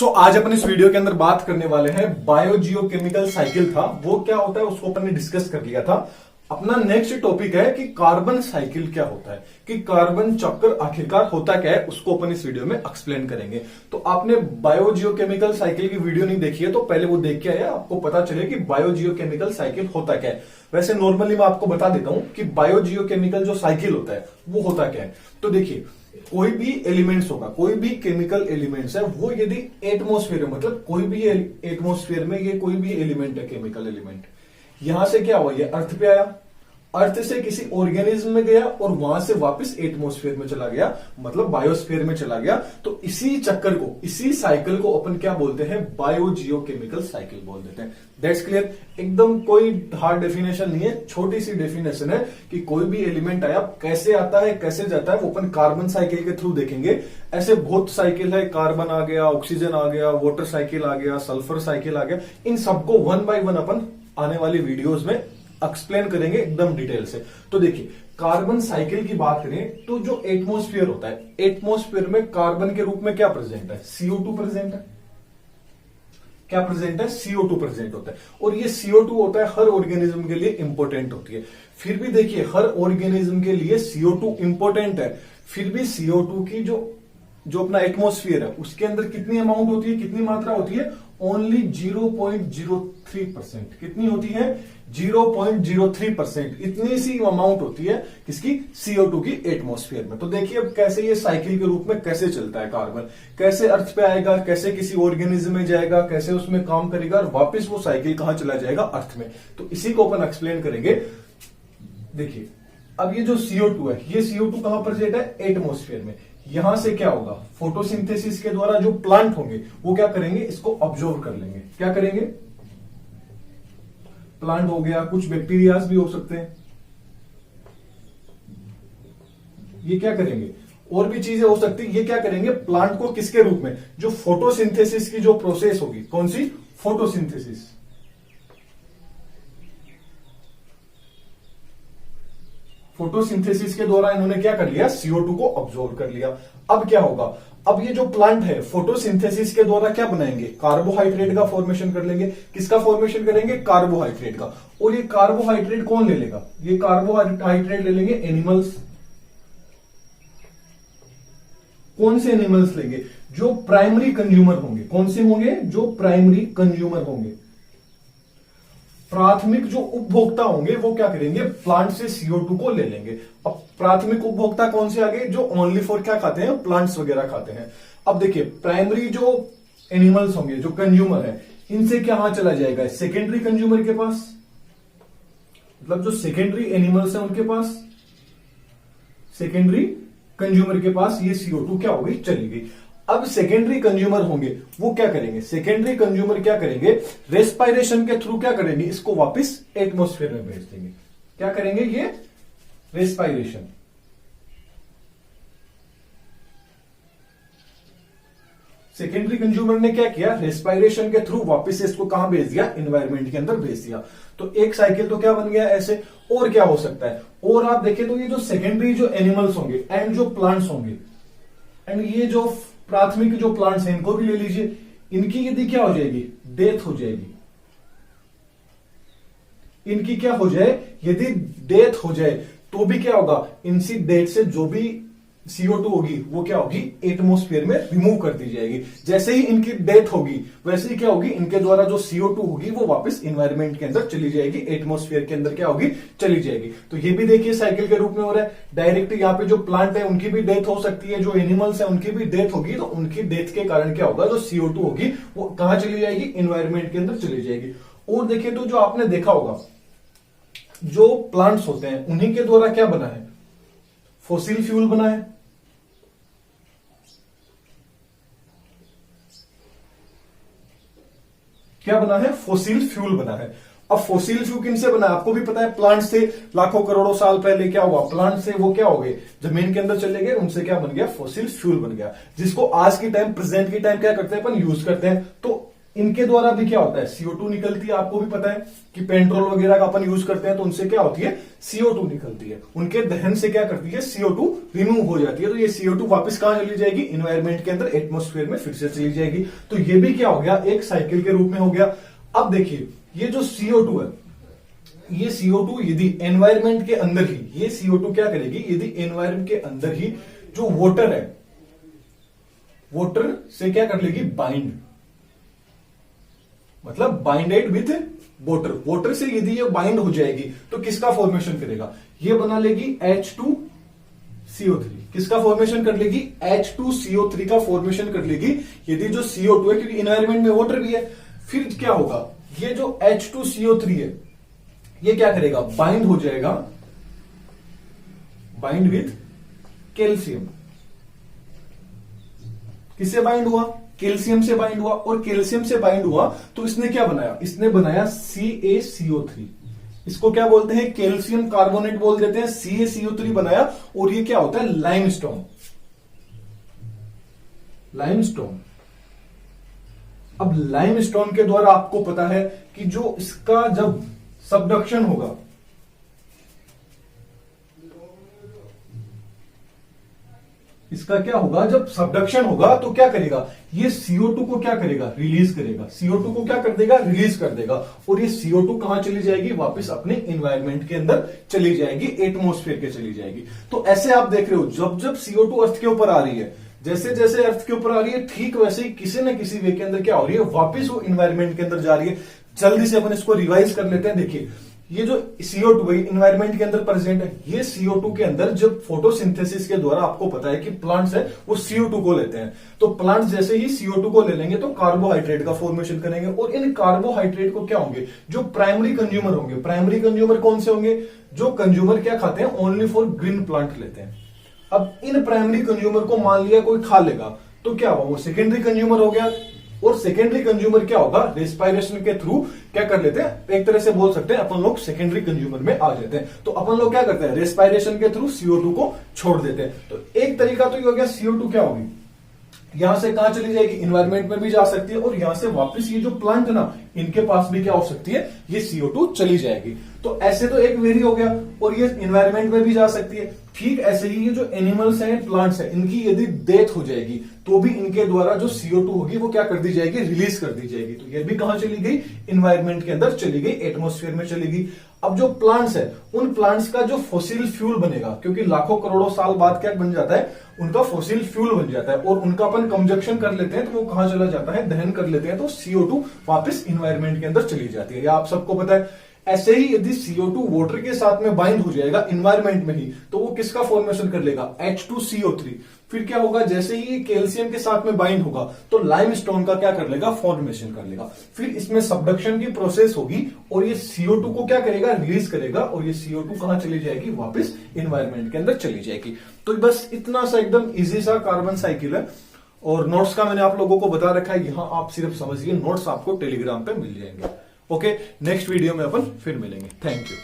आज अपन इस वीडियो के अंदर बात करने वाले हैं बायोजियोकेमिकल साइकिल था वो क्या होता है उसको अपन ने डिस्कस कर लिया था। अपना नेक्स्ट टॉपिक है कि कार्बन साइकिल क्या होता है, कि कार्बन चक्र आखिरकार होता क्या है, उसको अपन इस वीडियो में एक्सप्लेन करेंगे। तो आपने बायोजियोकेमिकल साइकिल की वीडियो नहीं देखी है तो पहले वो देख के आया, आपको पता चले कि बायोजियोकेमिकल साइकिल होता क्या है। वैसे नॉर्मली मैं आपको बता देता हूं कि बायोजियोकेमिकल जो साइकिल होता है वो होता क्या है। तो देखिए, कोई भी एलिमेंट्स होगा, कोई भी केमिकल एलिमेंट्स है, वो यदि एटमॉस्फेयर में, मतलब कोई भी एटमॉस्फेयर में ये कोई भी एलिमेंट है, केमिकल एलिमेंट, यहां से क्या हुआ, ये अर्थ पे आया, अर्थ से किसी ऑर्गेनिज्म में गया और वहां से वापस एटमॉस्फेयर में चला गया, मतलब बायोस्फीयर में चला गया। तो इसी चक्कर को, इसी साइकिल को अपन क्या बोलते हैं, बायोजियोकेमिकल साइकिल बोल देते हैं। That's clear. एकदम कोई हार्ड डेफिनेशन नहीं है, छोटी सी डेफिनेशन है कि कोई भी एलिमेंट आया, कैसे आता है कैसे जाता है, वो अपन कार्बन साइकिल के थ्रू देखेंगे। ऐसे बहुत साइकिल है, कार्बन आ गया, ऑक्सीजन आ गया, वाटर साइकिल आ गया, सल्फर साइकिल आ गया। इन सबको वन बाय वन अपन आने वाली वीडियोज में एक्सप्लेन करेंगे एकदम डिटेल से। तो देखिए, कार्बन साइकिल की बात करें तो जो एटमॉस्फेयर होता है, एटमॉस्फेयर में कार्बन के रूप में क्या प्रेजेंट है, CO2 प्रेजेंट है। क्या प्रेजेंट है, CO2 प्रेजेंट होता है। और ये CO2 होता है हर ऑर्गेनिज्म के लिए इंपॉर्टेंट होती है। फिर भी देखिए, हर ऑर्गेनिज्म के लिए CO2 इंपॉर्टेंट है, फिर भी CO2 की जो अपना एटमॉस्फेयर है उसके अंदर कितनी अमाउंट होती है, कितनी मात्रा होती है, ओनली 0.03%। कितनी होती है, 0.03%। इतनी सी अमाउंट होती है किसकी, CO2 की एटमॉस्फेयर में। तो देखिए अब कैसे ये साइकिल के रूप में कैसे चलता है कार्बन, कैसे अर्थ पे आएगा, कैसे किसी ऑर्गेनिज्म में जाएगा, कैसे उसमें काम करेगा और वापस वो साइकिल कहां चला जाएगा, अर्थ में। तो इसी को अपन एक्सप्लेन करेंगे। देखिए, अब ये जो CO2 है, ये CO2 कहां प्रेजेंट है, एटमॉस्फेयर में। यहां से क्या होगा, फोटोसिंथेसिस के द्वारा जो प्लांट होंगे वो क्या करेंगे, इसको ऑब्जॉर्व कर लेंगे। क्या करेंगे, प्लांट हो गया, कुछ बैक्टीरियाज भी हो सकते हैं, ये क्या करेंगे, और भी चीजें हो सकती है। ये क्या करेंगे, प्लांट को किसके रूप में, जो फोटोसिंथेसिस की जो प्रोसेस होगी, कौन सी, फोटोसिंथेसिस। फोटोसिंथेसिस के द्वारा इन्होंने क्या कर लिया, CO2 को ऑब्जॉर्व कर लिया। अब क्या होगा, अब ये जो प्लांट है फोटोसिंथेसिस के द्वारा क्या बनाएंगे, कार्बोहाइड्रेट का फॉर्मेशन कर लेंगे। किसका फॉर्मेशन करेंगे, कार्बोहाइड्रेट का। और ये कार्बोहाइड्रेट कौन ले लेगा, ये कार्बोहाइड्रेट ले लेंगे एनिमल्स। कौन से एनिमल्स लेंगे, जो प्राइमरी कंज्यूमर होंगे। कौन से होंगे, जो प्राइमरी कंज्यूमर होंगे, प्राथमिक जो उपभोक्ता होंगे, वो क्या करेंगे, प्लांट से CO2 को ले लेंगे। अब प्राथमिक उपभोक्ता कौन से आ गए, जो ओनली फॉर क्या खाते हैं, प्लांट्स वगैरह खाते हैं। अब देखिए, प्राइमरी जो एनिमल्स होंगे, जो कंज्यूमर है, इनसे क्या चला जाएगा, सेकेंडरी कंज्यूमर के पास। मतलब जो सेकेंडरी एनिमल्स है उनके पास, सेकेंडरी कंज्यूमर के पास ये CO2 क्या हो गई, चली गई। अब सेकेंडरी कंज्यूमर होंगे, वो क्या करेंगे, सेकेंडरी कंज्यूमर क्या करेंगे, रेस्पायरेशन के थ्रू क्या करेंगे, इसको वापस एटमॉस्फेयर में भेज देंगे। क्या करेंगे, ये रेस्पायरेशन। सेकेंडरी कंज्यूमर ने क्या किया, रेस्पायरेशन के थ्रू वापस से इसको कहां भेज दिया, एनवायरमेंट के अंदर भेज दिया। तो एक साइकिल तो क्या बन गया ऐसे। और क्या हो सकता है, और आप देखें तो ये जो सेकेंडरी जो एनिमल्स होंगे एंड जो प्लांट्स होंगे, एंड ये जो प्राथमिक जो प्लांट्स हैं, इनको भी ले लीजिए, इनकी यदि क्या हो जाएगी, डेथ हो जाएगी। इनकी क्या हो जाए, यदि डेथ हो जाए तो भी क्या होगा, इनसी डेथ से जो भी CO2 होगी वो क्या होगी, एटमॉस्फेयर में रिमूव कर दी जाएगी। जैसे ही इनकी डेथ होगी वैसे ही क्या होगी, इनके द्वारा जो CO2 होगी वो वापस इन्वायरमेंट के अंदर चली जाएगी, एटमॉस्फेयर के अंदर क्या होगी, चली जाएगी। तो ये भी देखिए साइकिल के रूप में हो रहा है। डायरेक्ट यहाँ पे जो प्लांट है उनकी भी डेथ हो सकती है, जो एनिमल्स है उनकी भी डेथ होगी, तो उनकी डेथ के कारण क्या होगा, जो CO2 होगी वो कहां चली जाएगी, इन्वायरमेंट के अंदर चली जाएगी। और देखिए, तो जो आपने देखा होगा, जो प्लांट्स होते हैं उन्हीं के द्वारा क्या बना है, फॉसिल फ्यूल बना है। क्या बना है, फॉसिल फ्यूल बना है। अब फॉसिल फ्यूल किनसे बना है, आपको भी पता है, प्लांट से। लाखों करोड़ों साल पहले क्या हुआ, प्लांट से वो क्या हो गए, जमीन के अंदर चले गए, उनसे क्या बन गया, फॉसिल फ्यूल बन गया, जिसको आज के टाइम, प्रेजेंट के टाइम क्या करते हैं अपन, यूज करते हैं। तो इनके द्वारा भी क्या होता है, CO2 निकलती है। आपको भी पता है कि पेट्रोल वगैरह का अपन यूज करते हैं तो उनसे क्या होती है, CO2 निकलती है। उनके दहन से क्या करती है, CO2 रिमूव हो जाती है। तो ये CO2 वापस कहां चली जाएगी, इन्वायरमेंट के अंदर, एटमॉस्फेयर में फिर से चली जाएगी। तो ये भी क्या हो गया, एक साइकिल के रूप में हो गया। अब देखिए ये जो CO2 है, ये CO2 यदि एनवायरमेंट के अंदर ही, ये CO2 क्या करेगी, यदि एनवायरमेंट के अंदर ही जो वाटर है, वाटर से क्या कर लेगी, बाइंड, मतलब बाइंडेड विथ वाटर। वाटर से यदि ये बाइंड हो जाएगी तो किसका फॉर्मेशन करेगा, ये बना लेगी H2CO3। किसका फॉर्मेशन कर लेगी, H2CO3 का फॉर्मेशन कर लेगी यदि जो CO2 है, क्योंकि एनवायरमेंट में वाटर भी है। फिर क्या होगा, ये जो H2CO3 है ये क्या करेगा, बाइंड हो जाएगा, बाइंड विथ कैल्शियम। किससे बाइंड हुआ, कैल्शियम से बाइंड हुआ। और कैल्शियम से बाइंड हुआ तो इसने क्या बनाया, इसने बनाया CaCO3। इसको क्या बोलते हैं, कैल्शियम कार्बोनेट बोल देते हैं। CaCO3 बनाया और ये क्या होता है, लाइमस्टोन। लाइमस्टोन। अब लाइमस्टोन के द्वारा आपको पता है कि जो इसका जब सबडक्शन होगा, इसका क्या होगा, जब सबडक्शन होगा तो क्या करेगा, ये CO2 को क्या करेगा, रिलीज करेगा। CO2 को क्या कर देगा, रिलीज कर देगा। और ये CO2 कहां चली जाएगी, वापस अपने एनवायरमेंट के अंदर चली जाएगी, एटमॉस्फेयर के चली जाएगी। तो ऐसे आप देख रहे हो, जब जब CO2 अर्थ के ऊपर आ रही है, जैसे जैसे अर्थ के ऊपर आ रही है, ठीक वैसे ही किसी न किसी वे के अंदर क्या हो रही है, वापस वो एनवायरमेंट के अंदर जा रही है। जल्दी से अपन इसको रिवाइज कर लेते हैं। देखिए ये जो CO2 है इन्वायरमेंट के अंदर प्रेजेंट है। ये CO2 के अंदर जब फोटोसिंथेसिस के द्वारा, आपको पता है कि प्लांट्स है वो CO2 को लेते हैं। तो प्लांट्स जैसे ही CO2 को ले लेंगे तो कार्बोहाइड्रेट का फॉर्मेशन करेंगे। और इन कार्बोहाइड्रेट को क्या होंगे, जो प्राइमरी कंज्यूमर होंगे। प्राइमरी कंज्यूमर कौन से होंगे, जो कंज्यूमर क्या खाते हैं, ओनली फॉर ग्रीन प्लांट लेते हैं। अब इन प्राइमरी कंज्यूमर को मान लिया कोई खा लेगा तो क्या हुआ, वो सेकेंडरी कंज्यूमर हो गया। और सेकेंडरी कंज्यूमर क्या होगा, रेस्पिरेशन के थ्रू क्या कर लेते हैं, एक तरह से बोल सकते हैं अपन लोग सेकेंडरी कंज्यूमर में आ जाते हैं। तो अपन लोग क्या करते हैं, रेस्पिरेशन के थ्रू CO2 को छोड़ देते हैं। तो एक तरीका तो ये हो गया, CO2 क्या होगी, यहां से कहां चली जाएगी, इन्वायरमेंट में भी जा सकती है। और यहां से वापस ये जो प्लांट है ना, इनके पास भी क्या हो सकती है, ये CO2 चली जाएगी। तो ऐसे तो एक वेरी हो गया। और ये इन्वायरमेंट में भी जा सकती है। ठीक ऐसे ही ये जो एनिमल्स हैं, प्लांट्स हैं, इनकी यदि डेथ हो जाएगी तो भी इनके द्वारा जो CO2 होगी वो क्या कर दी जाएगी, रिलीज कर दी जाएगी। तो ये भी कहां चली गई, इन्वायरमेंट के अंदर चली गई, एटमॉस्फेयर में चली गई। अब जो प्लांट्स है, उन प्लांट्स का जो फॉसिल फ्यूल बनेगा, क्योंकि लाखों करोड़ों साल बाद क्या बन जाता है, उनका फॉसिल फ्यूल बन जाता है। और उनका अपन कंजक्शन कर लेते हैं तो वो कहां चला जाता है, दहन कर लेते हैं। तो CO2 वापस इन्वायरमेंट के अंदर चली जाती है। या आप सबको पता है। ऐसे ही यदि CO2 वाटर के साथ में बाइंड हो जाएगा इन्वायरमेंट में ही, तो वो किसका फॉर्मेशन कर लेगा, H2CO3। फिर क्या होगा, जैसे ही कैल्शियम के साथ में बाइंड होगा तो लाइमस्टोन का क्या कर लेगा, फॉर्मेशन कर लेगा। फिर इसमें सबडक्शन की प्रोसेस होगी और ये CO2 को क्या करेगा, रिलीज करेगा। और ये CO2 कहां चली जाएगी, वापस इन्वायरमेंट के अंदर चली जाएगी। तो बस इतना सा एकदम इजी सा कार्बन साइकिल है। और नोट्स का मैंने आप लोगों को बता रखा है, यहां आप सिर्फ समझिए, नोट्स आपको टेलीग्राम पे मिल जाएंगे। ओके, नेक्स्ट वीडियो में अपन फिर मिलेंगे। Thank you.